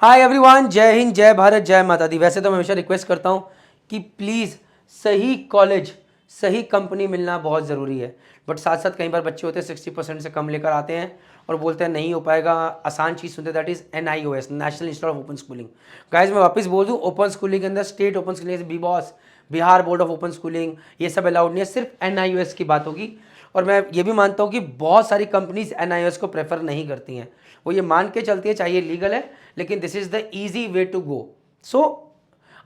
Hi everyone, जय हिंद, जय भारत, जय माता दी। वैसे तो मैं हमेशा रिक्वेस्ट करता हूँ कि प्लीज़ सही कॉलेज, सही कंपनी मिलना बहुत ज़रूरी है। बट साथ साथ कई बार बच्चे होते हैं 60% से कम लेकर आते हैं और बोलते हैं नहीं हो पाएगा। आसान चीज़ सुनते, that is NIOS, national institute of open schooling. Guys मैं वापस बोल दूँ, ओपन स्कूलिंग के अंदर state open schooling, BOS, Bihar board of open schooling, ये सब अलाउड नहीं है, सिर्फ NIOS की बात होगी। और मैं ये भी मानता हूँ कि बहुत सारी कंपनीज NIOS को प्रेफर नहीं करती हैं। वो ये मान के चलती है चाहिए लीगल है, लेकिन this is the easy way to go. So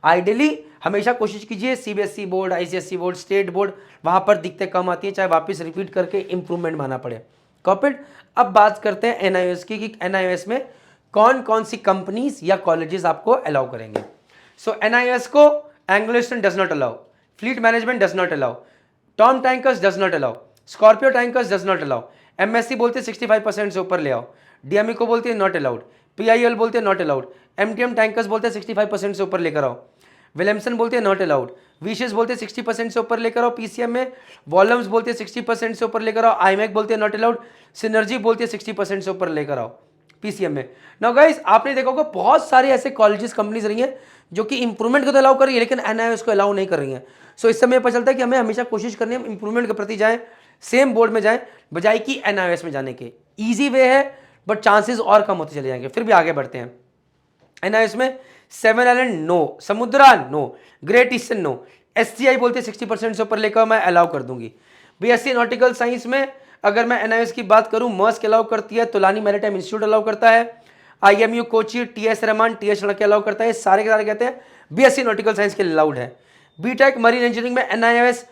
ideally हमेशा कोशिश कीजिए CBSE board, ICSE board, state board, वहां पर दिक्कतें कम आती है, चाहे वापस रिपीट करके इंप्रूवमेंट माना पड़े। कॉपीड। अब बात करते हैं NIOS की कि NIOS में कौन कौन सी कंपनीज या कॉलेजेस आपको अलाउ करेंगे। सो NIOS को Anglo eastern does not allow, fleet management does not allow, Tom tankers does not allow, Scorpio tankers does not allow, MSC बोलते 65% से ऊपर ले आओ, DME को बोलते हैं नॉट अलाउड, PIL बोलते हैं नॉट अलाउड, MTM टैंकर्स बोलते हैं 65% से ऊपर लेकर आओ, विलियमसन बोलते हैं नॉट अलाउड, विशेष बोलते हैं 60% से ऊपर लेकर आओ PCM में, वॉल्यूम्स बोलते हैं 60% से ऊपर लेकर आओ, IMEC बोलते हैं नॉट अलाउड, सिनर्जी बोलती है 60% से ऊपर लेकर आओ PCM में। नाउ गाइस, आपने देखा होगा बहुत सारे ऐसे कॉलेजेस, कंपनीज रही हैं जो कि इंप्रूवमेंट को तो अलाउ कर रही है, लेकिन NIOS को अलाउ नहीं कर रही हैं। सो इस समय पता चलता है कि हमें हमेशा कोशिश करनी है इंप्रूवमेंट के प्रति जाएं, सेम बोर्ड में जाएं, बजाय कि NIOS में जाने के। ईजी वे है, बट चांसेस और कम होते चले जाएंगे। फिर भी आगे बढ़ते हैं। NIOS में 7 आइलैंड नो, समुद्रा no, great eastern no, SCI बोलते 60% से ऊपर लेकर मैं अलाउ कर दूंगी। BSc नॉटिकल साइंस में अगर मैं NIOS की बात करूं, मर्स्क अलाउ करती है, तुलानी मैरीटाइम इंस्टीट्यूट अलाउ करता है, IMU Kochi, TS Rahman, TS लड़के अलाउ करता है। सारे के सारे कहते हैं BSc नॉटिकल साइंस के लिए अलाउड है। BTech मरीन इंजीनियरिंग में NIOS,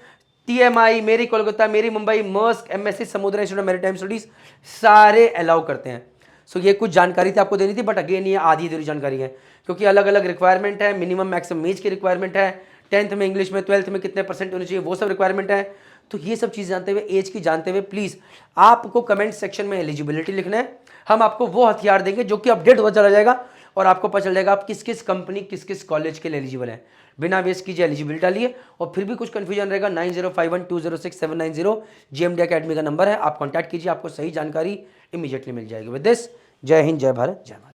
TMI, मेरी कोलकाता, मेरी मुंबई, मर्स्क, MSc समुद्रा इंस्टीट्यूट ऑफ मैरीटाइम स्टडीज सारे अलाउ करते हैं। सो ये कुछ जानकारी थी आपको देनी थी, बट अगेन ये आधी अधूरी जानकारी है, क्योंकि अलग अलग रिक्वायरमेंट है, मिनिमम मैक्सिमम एज की रिक्वायरमेंट है, 10th में इंग्लिश में, 12th में कितने परसेंट होने चाहिए, वो सब रिक्वायरमेंट है। तो ये सब चीज़ जानते हुए, एज की जानते हुए, प्लीज़ आपको कमेंट सेक्शन में एलिजिबिलिटी लिखना है। हम आपको वो हथियार देंगे जो कि अपडेट होता चला जाएगा और आपको पता चल जाएगा आप किस किस कंपनी, किस किस कॉलेज के लिए एलिजिबल है। बिना वेस्ट कीजिए, एलिजिबिलिटी डालिए। और फिर भी कुछ कंफ्यूजन रहेगा, 9051206790 GMD अकेडमी का नंबर है, आप कॉन्टैक्ट कीजिए, आपको सही जानकारी इमीडिएटली मिल जाएगी। विद दिस, जय हिंद, जय भारत, जय माता।